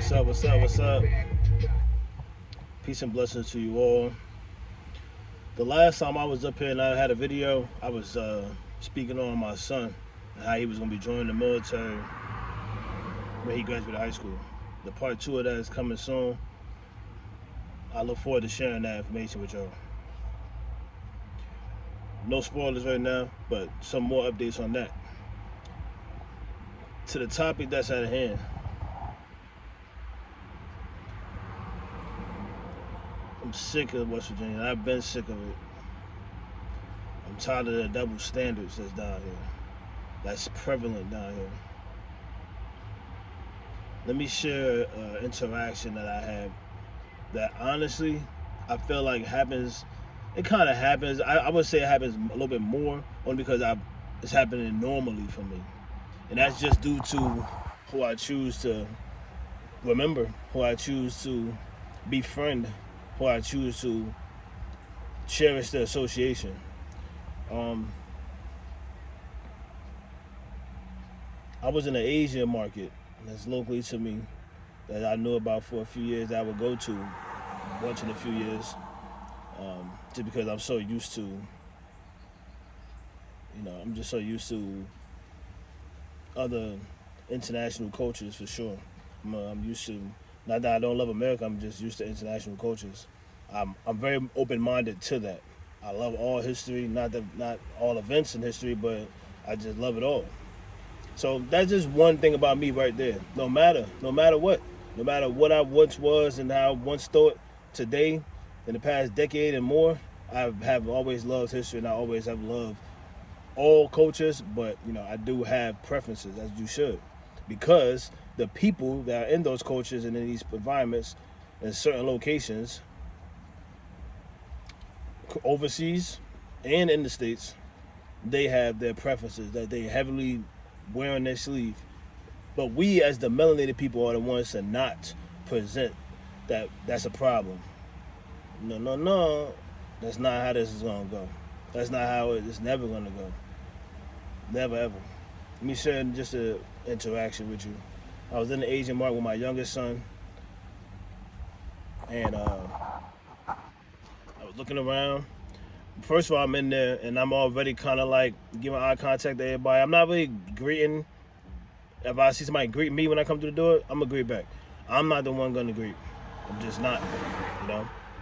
What's up? What's up? What's up? Peace and blessings to you all. The last time I was up here and I had a video, I was speaking on my son and how he was going to be joining the military when he graduated high school. The part two of that is coming soon. I look forward to sharing that information with y'all. No spoilers right now, but some more updates on that. To the topic that's at hand. I'm sick of West Virginia. I've been sick of it. I'm tired of the double standards that's down here. That's prevalent down here. Let me share an interaction that I had that honestly I feel like happens. It kind of happens. I would say it happens a little bit more only because it's happening normally for me. And that's just due to who I choose to remember, who I choose to befriend, who I choose to cherish the association. I was in an Asian market that's locally to me that I knew about for a few years that I would go to once in a few years, just because I'm so used to, I'm just so used to other international cultures for sure. I'm used to, not that I don't love America, I'm just used to international cultures. I'm very open-minded to that. I love all history, not all events in history, but I just love it all. So that's just one thing about me right there. No matter what, no matter what I once was and how I once thought, today, in the past decade and more, I have always loved history and I always have loved all cultures, but I do have preferences, as you should, because the people that are in those cultures and in these environments in certain locations overseas and in the States, they have their preferences that they heavily wear on their sleeve. But we as the melanated people are the ones to not present that's a problem. No. That's not how this is gonna go. That's not how it's never gonna go. Never ever. Let me share just an interaction with you. I was in the Asian market with my youngest son, and I was looking around. First of all, I'm in there, and I'm already kind of like giving eye contact to everybody. I'm not really greeting. If I see somebody greet me when I come through the door, I'm gonna greet back. I'm not the one gonna greet. I'm just not.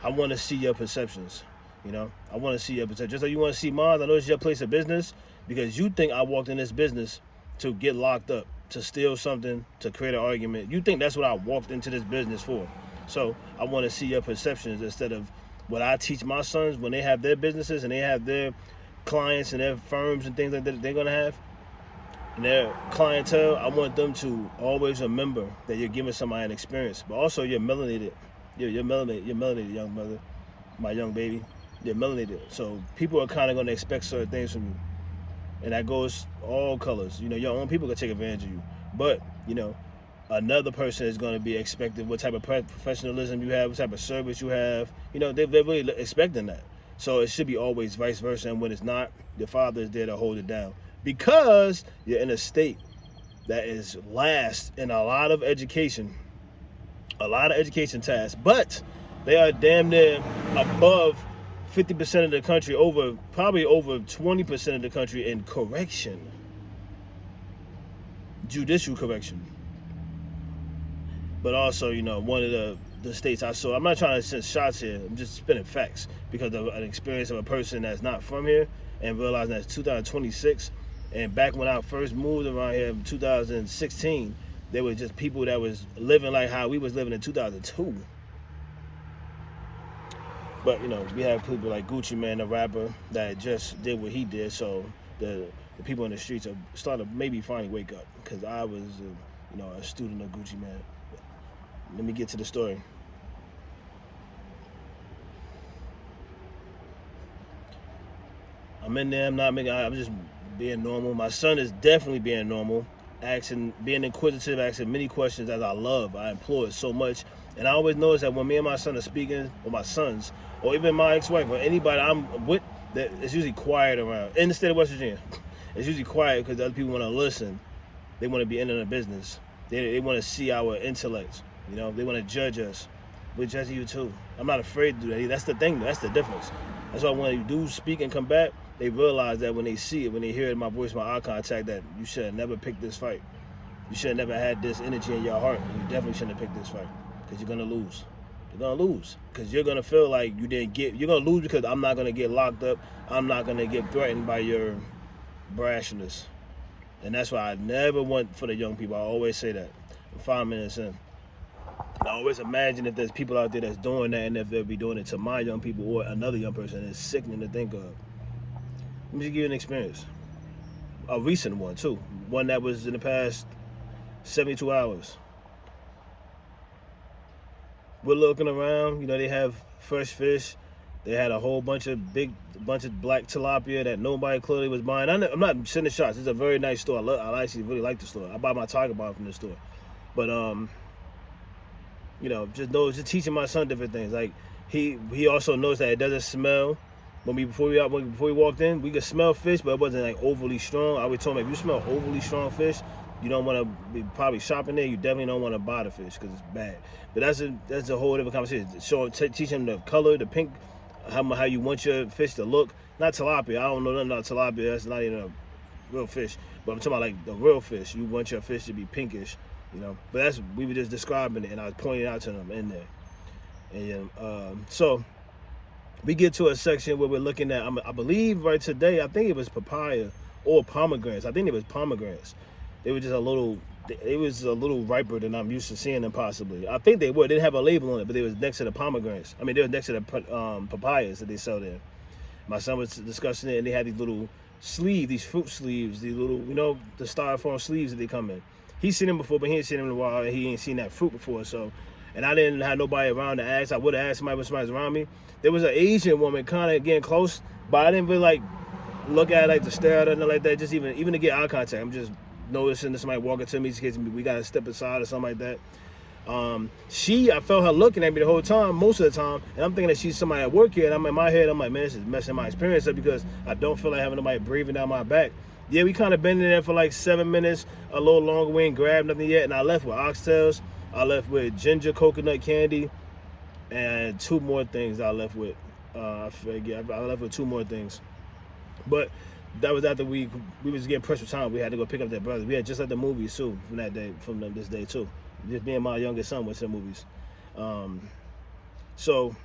I want to see your perceptions. I want to see your perceptions. Just like you want to see mine. I know it's your place of business because you think I walked in this business to get locked up, to steal something, to create an argument. You think that's what I walked into this business for. So I want to see your perceptions instead of what I teach my sons when they have their businesses and they have their clients and their firms and things like that they're going to have. And their clientele, I want them to always remember that you're giving somebody an experience, but also you're melanated. You're melanated, young mother, my young baby. You're melanated. So people are kind of going to expect certain things from you. And that goes all colors. Your own people can take advantage of you. But, another person is going to be expected what type of professionalism you have, what type of service you have. They're really expecting that. So it should be always vice versa. And when it's not, your father is there to hold it down. Because you're in a state that is last in a lot of education tasks, but they are damn near above 50% of the country, probably over 20% of the country in correction, judicial correction. But also, one of the states I saw, I'm not trying to send shots here, I'm just spinning facts because of an experience of a person that's not from here and realizing that it's 2026. And back when I first moved around here in 2016, there were just people that was living like how we was living in 2002. But, we have people like Gucci Mane, the rapper, that just did what he did. So the people in the streets are starting to maybe finally wake up. Because I was, a student of Gucci Mane. Let me get to the story. I'm in there, I'm just being normal. My son is definitely being normal, being inquisitive, asking many questions as I love. I employ it so much. And I always notice that when me and my son are speaking, or my sons, or even my ex-wife, or anybody I'm with, that it's usually quiet around. In the state of West Virginia, it's usually quiet because other people want to listen. They want to be in the business. They want to see our intellect. You know, they want to judge us. We're judging you too. I'm not afraid to do that. That's the thing. That's the difference. That's why when you do speak and come back, they realize that when they see it, when they hear my voice, my eye contact, that you should have never picked this fight. You should have never had this energy in your heart. You definitely shouldn't have picked this fight because you're gonna lose. You're gonna lose because you're gonna feel like you didn't get. You're gonna lose because I'm not gonna get locked up. I'm not gonna get threatened by your brashness, and that's why I never want for the young people. I always say that. 5 minutes in. I always imagine if there's people out there that's doing that and if they'll be doing it to my young people or another young person. It's sickening to think of. Let me just give you an experience. A recent one, too. One that was in the past 72 hours. We're looking around. You know, they have fresh fish. They had a whole bunch of black tilapia that nobody clearly was buying. I'm not sending shots. It's a very nice store. I actually really like the store. I buy my Tiger Bar from the store. But, you know, just teaching my son different things. Like he also knows that it doesn't smell. Before we walked in, we could smell fish, but it wasn't like overly strong. I always told him, if you smell overly strong fish, you don't want to be probably shopping there. You definitely don't want to buy the fish because it's bad. But that's a whole different conversation. Teach him the color, the pink, how you want your fish to look. Not tilapia. I don't know nothing about tilapia. That's not even a real fish. But I'm talking about like the real fish. You want your fish to be pinkish. You know, but we were just describing it, and I was pointing out to them in there. And so we get to a section where we're looking at, I believe right today, I think it was papaya or pomegranates. I think it was pomegranates. They were just a little riper than I'm used to seeing them possibly. I think they were. They didn't have a label on it, but they was next to the pomegranates. I mean, they were next to the papayas that they sell there. My son was discussing it, and they had these little sleeves, these fruit sleeves, these little, you know, the styrofoam sleeves that they come in. He's seen them before, but he ain't seen them in a while, and he ain't seen that fruit before. So, and I didn't have nobody around to ask. I would have asked somebody when somebody's around me. There was an Asian woman kind of getting close, but I didn't really like look at her, like to stare at her, nothing like that. Just even to get eye contact. I'm just noticing that somebody walking to me, just in case we gotta step aside or something like that. I felt her looking at me the whole time, most of the time, and I'm thinking that she's somebody at work here, and I'm in my head, I'm like, man, this is messing my experience up because I don't feel like having nobody breathing down my back. Yeah, we kind of been in there for like 7 minutes, a little longer. We ain't grabbed nothing yet, and I left with oxtails. I left with ginger coconut candy, and 2 more things I left with. I left with 2 more things, but that was after we was getting pressed for time. We had to go pick up that brother. We had just left the movies too from that day, this day too. Just me and my youngest son went to the movies. So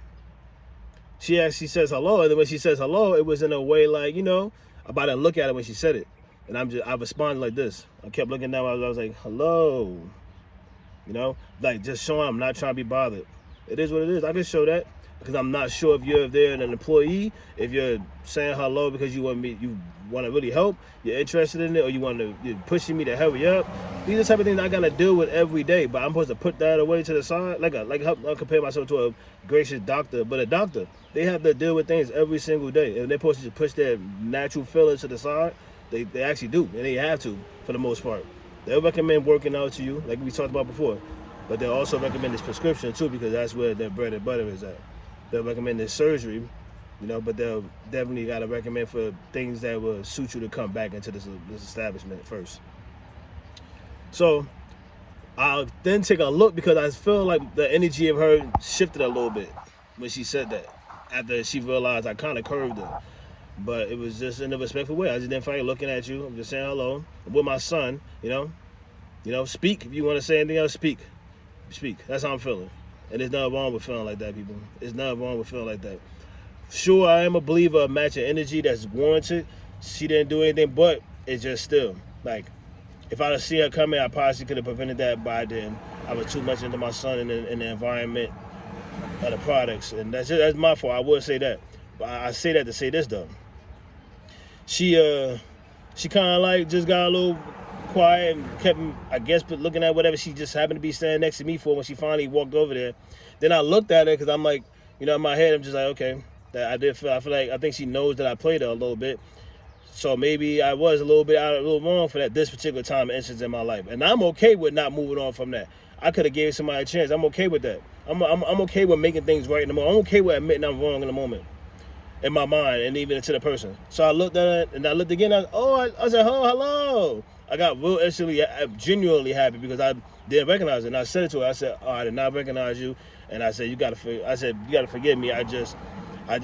she says hello, and then when she says hello, it was in a way like, you know, about to look at it when she said it, and I responded like this. I kept looking down. I was like, hello, you know, like just showing I'm not trying to be bothered. It is what it is. I can show that because I'm not sure if you're there an employee, if you're saying hello because you want to really help, you're interested in it, or you're pushing me to hurry up. These are the type of things I gotta deal with every day, but I'm supposed to put that away to the side. Like I compare myself to a gracious doctor, but a doctor, they have to deal with things every single day, and they're supposed to just push their natural feelings to the side. They actually do, and they have to for the most part. They'll recommend working out to you, like we talked about before, but they'll also recommend this prescription too because that's where their bread and butter is at. They'll recommend this surgery, you know, but they'll definitely got to recommend for things that will suit you to come back into this establishment first. So I'll then take a look because I feel like the energy of her shifted a little bit when she said that. After she realized I kind of curved her, but it was just in a respectful way. I just didn't feel like looking at you. I'm just saying hello. I'm with my son, you know, speak. If you want to say anything else, speak. That's how I'm feeling. And there's nothing wrong with feeling like that, people. There's nothing wrong with feeling like that. Sure, I am a believer of matching energy that's warranted. She didn't do anything, but it's just still, like, if I'd have seen her coming, I possibly could have prevented that by then. I was too much into my son and the environment of the products. And that's my fault. I would say that. But I say that to say this, though. She kind of like just got a little quiet and kept, I guess, looking at whatever she just happened to be standing next to me for when she finally walked over there. Then I looked at her because I'm like, you know, in my head, I'm just like, okay. I think she knows that I played her a little bit. So maybe I was a little wrong for that this particular time and instance in my life. And I'm okay with not moving on from that. I could have gave somebody a chance. I'm okay with that. I'm okay with making things right in the moment. I'm okay with admitting I'm wrong in the moment. In my mind and even to the person. So I looked at it and I looked again. I said, oh, hello. I got real instantly, genuinely happy because I didn't recognize it. And I said it to her. I said, "Oh, I did not recognize you." And I said, "You gotta forgive me. I just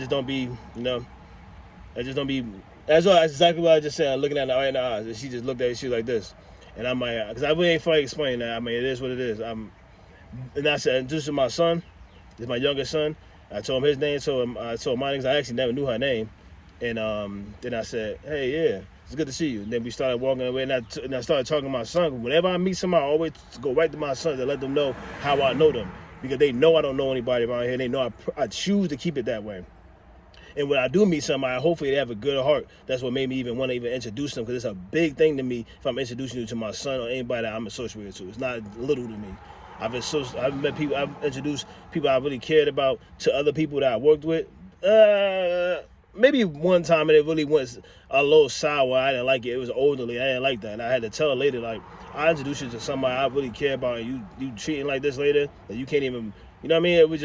don't be, I just don't be." That's exactly what I just said. Looking at her right in the eyes, and she just looked at me. She was like this, and I'm like, because I really ain't feel explaining that. I mean, it is what it is. And I said, "This is my son. This is my youngest son." I told him his name. I told my name. I actually never knew her name. And then I said, "Hey, yeah, it's good to see you." And then we started walking away, and I started talking to my son. Whenever I meet somebody, I always go right to my son to let them know how I know them, because they know I don't know anybody around here. They know I choose to keep it that way. And when I do meet somebody, hopefully they have a good heart. That's what made me even want to introduce them, because it's a big thing to me if I'm introducing you to my son or anybody that I'm associated to. It's not little to me. I've met people, I've introduced people I really cared about to other people that I worked with. Maybe one time, and it really went a little sour. I didn't like it. It was elderly. I didn't like that. And I had to tell her later, like, I introduced you to somebody I really care about, and you treating like this later, that you can't even, you know what I mean? It was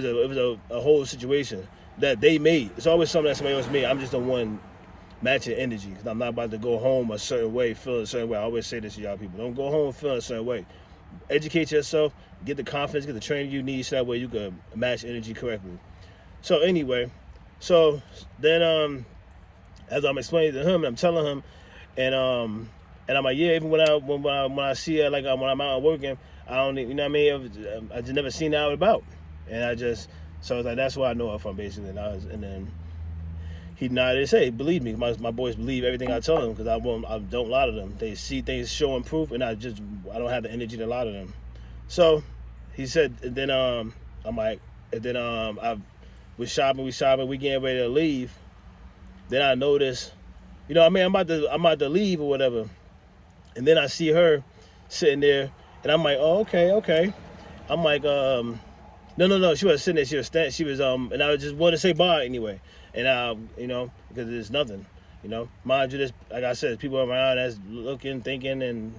a whole situation that they made. It's always something that somebody else made. I'm just the one matching energy, because I'm not about to go home a certain way, feeling a certain way. I always say this to y'all people. Don't go home feeling a certain way. Educate yourself, get the confidence, get the training you need, so that way you can match energy correctly. So anyway, so then as I'm explaining to him, I'm telling him, and I'm like, yeah, even when I see her, like when I'm out working, I don't, you know what I mean? I just never seen her out about, and so I was like, that's where I know her from, basically. And then he nodded his head. Believe me, my boys believe everything I tell them, because I don't lie to them. They see things showing proof, and I don't have the energy to lie to them. So he said, and then I'm like, and then we shopping, we getting ready to leave. Then I notice, I'm about to leave or whatever, and then I see her sitting there, and I'm like, oh, okay. I'm like, no, she wasn't sitting there. She was and I just wanted to say bye anyway, and because there's nothing, mind you, this, like I said, people around that's looking, thinking, and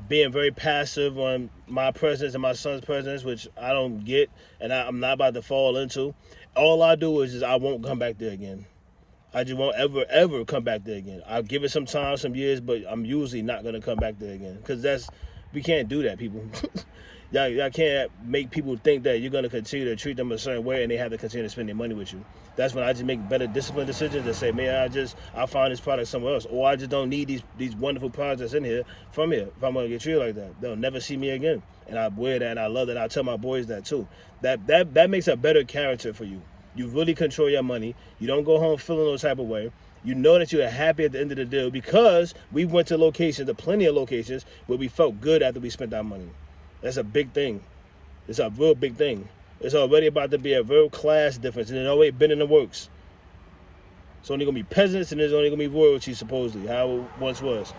being very passive on my presence and my son's presence, which I don't get, and I'm not about to fall into. All I do is I won't come back there again. I just won't ever come back there again. I'll give it some time, some years, but I'm usually not gonna come back there again, because we can't do that, people. Y'all can't make people think that you're gonna continue to treat them a certain way and they have to continue to spend their money with you. That's when I just make better disciplined decisions and say, man, I'll find this product somewhere else, or I just don't need these wonderful products that's in here from here. If I'm gonna get treated like that, they'll never see me again. And I wear that, and I love that. I tell my boys that too. That makes a better character for you. You really control your money. You don't go home feeling no type of way. You know that you're happy at the end of the deal, because we went to plenty of locations where we felt good after we spent our money. That's a big thing. It's a real big thing. It's already about to be a real class difference, and it's already been in the works. It's only going to be peasants, and there's only going to be royalty, supposedly, how it once was.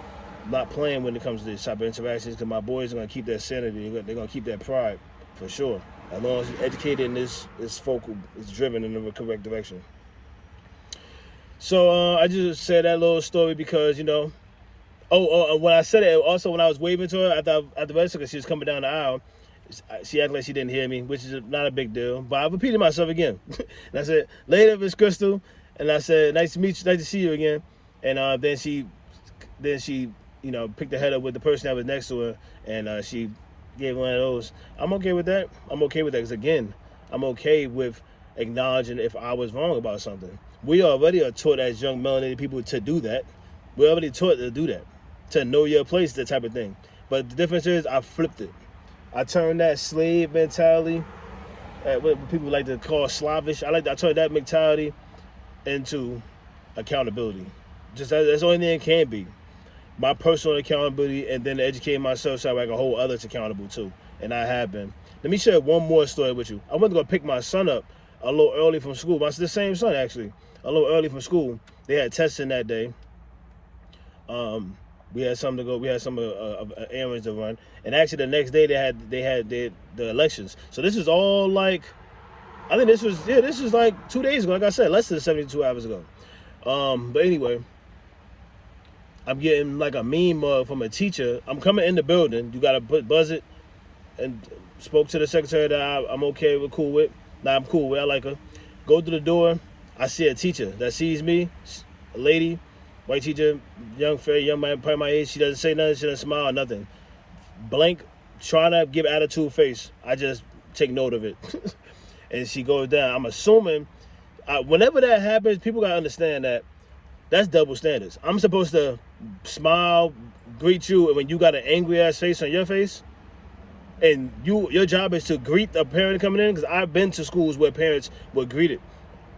I'm not playing when it comes to this type of interactions, because my boys are going to keep their sanity. They're going to keep their pride, for sure. As long as you're educated and this focal is driven in the correct direction. So I just said that little story because, when I said it, also when I was waving to her at the register, because she was coming down the aisle, she acted like she didn't hear me, which is not a big deal. But I repeated myself again. And I said, later, Miss Crystal. And I said, nice to meet you, nice to see you again. And then she picked her head up with the person that was next to her, and she gave one of those. I'm okay with that. I'm okay with that, because again, I'm okay with acknowledging if I was wrong about something. We already are taught as young melanated people to do that. We're already taught to do that, to know your place, that type of thing. But the difference is I flipped it. I turned that slave mentality, what people like to call slavish, I turned that mentality into accountability. Just that's the only thing it can be. My personal accountability, and then educating myself so I can hold others accountable too. And I have been. Let me share one more story with you. I went to go pick my son up a little early from school. The same son, actually. A little early from school. They had testing that day. We had some to go. We had some errands to run. And actually, the next day they had the elections. So this is all like, I think this was like 2 days ago. Like I said, less than 72 hours ago. But anyway, I'm getting like a meme mug from a teacher. I'm coming in the building. You gotta buzz it, and spoke to the secretary that I'm okay with, cool with. Nah, I'm cool with. I like her. Go through the door. I see a teacher that sees me, a lady, White teacher, young, fair, young man, probably my age. She doesn't say nothing. She doesn't smile, nothing. Blank, trying to give attitude face. I just take note of it. And she goes down. I'm assuming, whenever that happens, people got to understand that that's double standards. I'm supposed to smile, greet you, and when you got an angry ass face on your face, and your job is to greet a parent coming in, because I've been to schools where parents were greeted,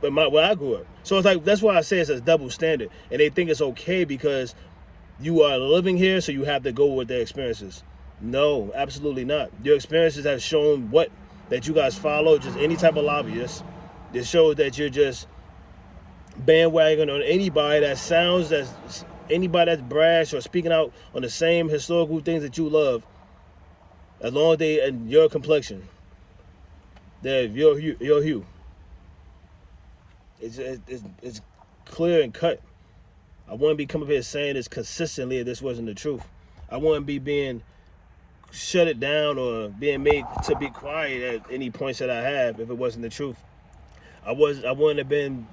but where I grew up. So it's like, that's why I say it's a double standard, and they think it's okay because you are living here, so you have to go with their experiences. No, absolutely not. Your experiences have shown that you guys follow just any type of lobbyist. This shows that you're just bandwagon on anybody anybody that's brash or speaking out on the same historical things that you love, as long as they and your complexion, they're your hue. It's clear and cut. I wouldn't be coming up here saying this consistently if this wasn't the truth. I wouldn't be being shut it down or being made to be quiet at any points that I have if it wasn't the truth. I wouldn't have been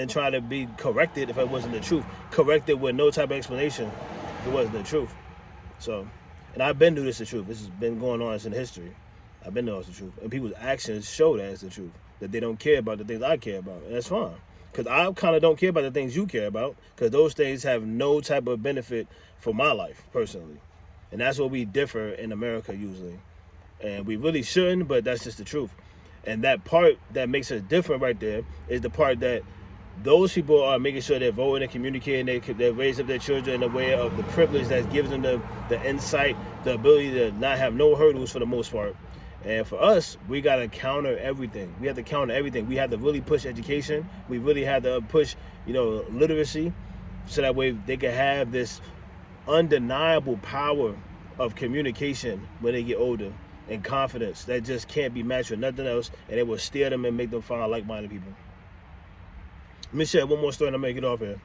trying to be corrected if it wasn't the truth. Corrected with no type of explanation if it wasn't the truth. So, and I've been through this the truth. This has been going on since history. I've been knowing it's the truth. And people's actions show that it's the truth. That they don't care about the things I care about. And that's fine. Because I kind of don't care about the things you care about. Because those things have no type of benefit for my life, personally. And that's where we differ in America usually. And we really shouldn't, but that's just the truth. And that part that makes us different right there is the part that those people are making sure they're voting and communicating, they're raising up their children in a way of the privilege that gives them the insight, the ability to not have no hurdles for the most part. And for us, we got to counter everything. We have to counter everything. We have to really push education. We really have to push, literacy, so that way they can have this undeniable power of communication when they get older, and confidence that just can't be matched with nothing else, and it will steer them and make them find like-minded people. Let me share one more story and I'll make it off here.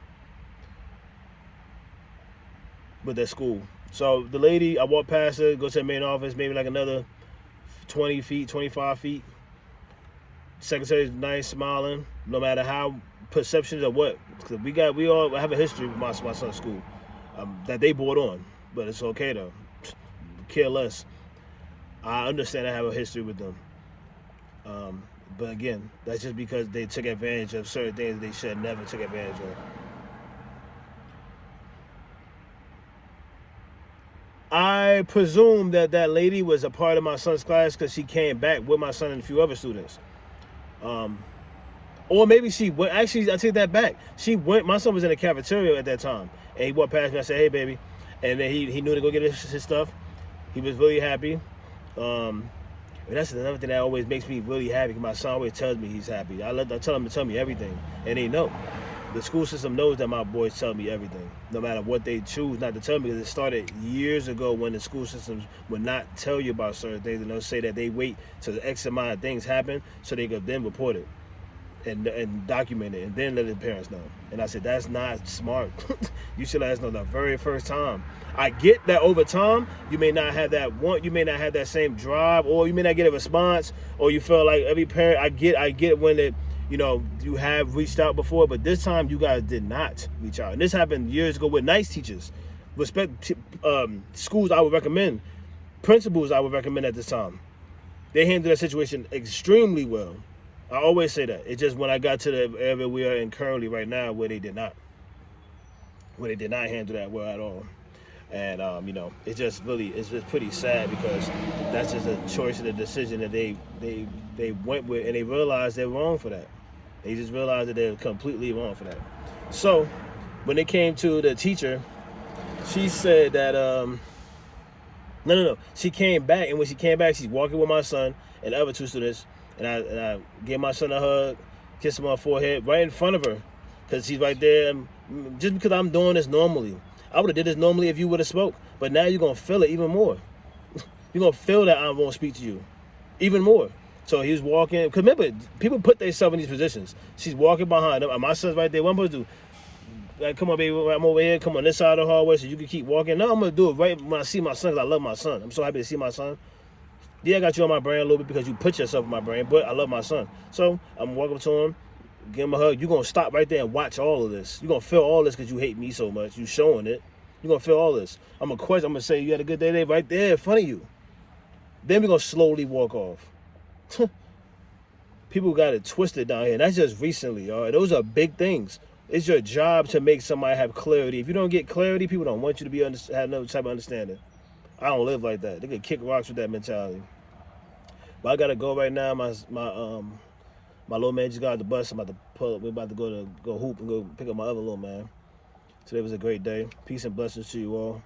With that school. So the lady, I walked past her, go to the main office, maybe like another 20 feet, 25 feet. Secretary's nice, smiling, no matter how perceptions of what. Cause we all have a history with my son's school that they brought on, but it's okay though. Care less. I understand I have a history with them. But again, that's just because they took advantage of certain things they should never took advantage of. I presume that lady was a part of my son's class because she came back with my son and a few other students. Or maybe she went, actually, I take that back. She went, my son was in the cafeteria at that time. And he walked past me, I said, hey, baby. And then he knew to go get his stuff. He was really happy. And that's another thing that always makes me really happy. My son always tells me he's happy. I tell him to tell me everything, and they know. The school system knows that my boys tell me everything, no matter what they choose not to tell me. Because it started years ago when the school systems would not tell you about certain things, and they'll say that they wait till the X amount of things happen so they could then report it and document it, and then let the parents know. And I said, that's not smart. You should let us know the very first time. I get that over time, you may not have you may not have that same drive, or you may not get a response, or you feel like every parent, I get when you have reached out before, but this time you guys did not reach out. And this happened years ago with nice teachers. Schools I would recommend, principals I would recommend at this time. They handled that situation extremely well. I always say that. It's just when I got to the area we are in currently right now where they did not handle that well at all. And it's just pretty sad, because that's just a choice and a decision that they went with, and they realized they're wrong for that. They just realized that they're completely wrong for that. So when it came to the teacher, she said that no. She came back, and when she came back, she's walking with my son and the other two students, and I gave my son a hug, kissed him on the forehead right in front of her, because she's right there. Just because I'm doing this normally. I would have did this normally if you would have spoke, but now you're going to feel it even more. You're going to feel that I won't speak to you even more. So he was walking, because remember, people put themselves in these positions. She's walking behind him, and my son's right there. What I'm supposed to do? Like, come on, baby, I'm over here. Come on this side of the hallway so you can keep walking. No, I'm going to do it right when I see my son, because I love my son. I'm so happy to see my son. Yeah, I got you on my brain a little bit because you put yourself in my brain, but I love my son. So I'm walking up to him, give him a hug. You're going to stop right there and watch all of this. You're going to feel all this because you hate me so much. You showing it. You're going to feel all this. I'm going to say you had a good day today right there in front of you. Then we're going to slowly walk off. People got it twisted down here. And that's just recently, y'all. Those are big things. It's your job to make somebody have clarity. If you don't get clarity, people don't want you to be have no type of understanding. I don't live like that. They could kick rocks with that mentality. But I gotta go right now. My little man just got out the bus. I'm about to pull up. We're about to go hoop and go pick up my other little man. Today was a great day. Peace and blessings to you all.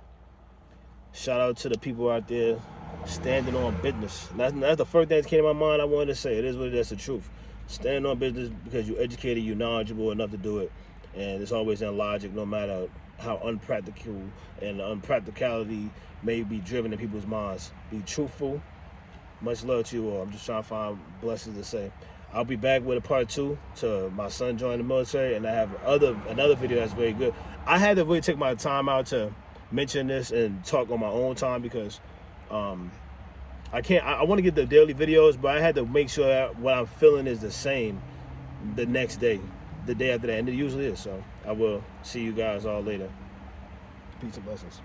Shout out to the people out there standing on business. That's the first thing that came to my mind. I wanted to say it is what it is. That's the truth. Standing on business because you're educated, you're knowledgeable enough to do it, and it's always in logic, no matter how unpractical and unpracticality may be driven in people's minds. Be truthful. Much love to you all. I'm just trying to find blessings to say. I'll be back with a part 2 to my son joining the military, and I have another video that's very good. I had to really take my time out to mention this and talk on my own time because I can't. I want to get the daily videos, but I had to make sure that what I'm feeling is the same the next day, the day after that, and it usually is. So I will see you guys all later. Peace and blessings.